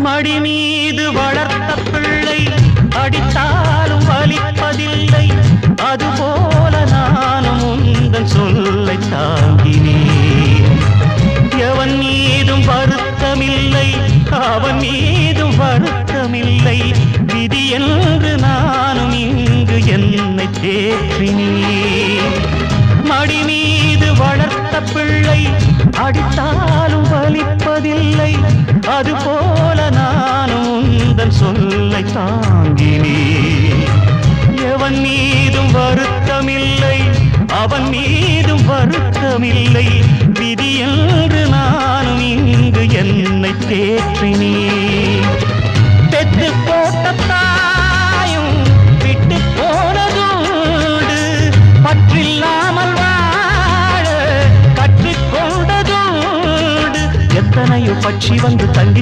மடி மீது வளர்த்த பிள்ளை அடித்தாலும் வலிப்பதில்லை. அதுபோல நானும் உந்தன் சொல்லை தாங்கினேன். எவன் மீதும் வருத்தமில்லை, அவன் மீதும் வருத்தமில்லை. விதி என்று நானும் இங்கு என்னை தேற்றினேன். மடி மீது வளர்த்த பிள்ளை அடித்தாலும் வலிப்பதில்லை. அதுபோல நானும் உந்தன் சொல்லை தாங்கினேன். எவன் மீதும் வருத்தமில்லை, அவன் மீதும் வருத்தமில்லை. விதி என்று நானும் இங்கு என்னை தேற்றினேன். பெற்று போட்ட தாயும் விட்டு போனதோடு பற்றில்லாமல் வாழ கற்றுக்கொண்டதோடு எத்தனையோ பட்சி வந்து தங்கி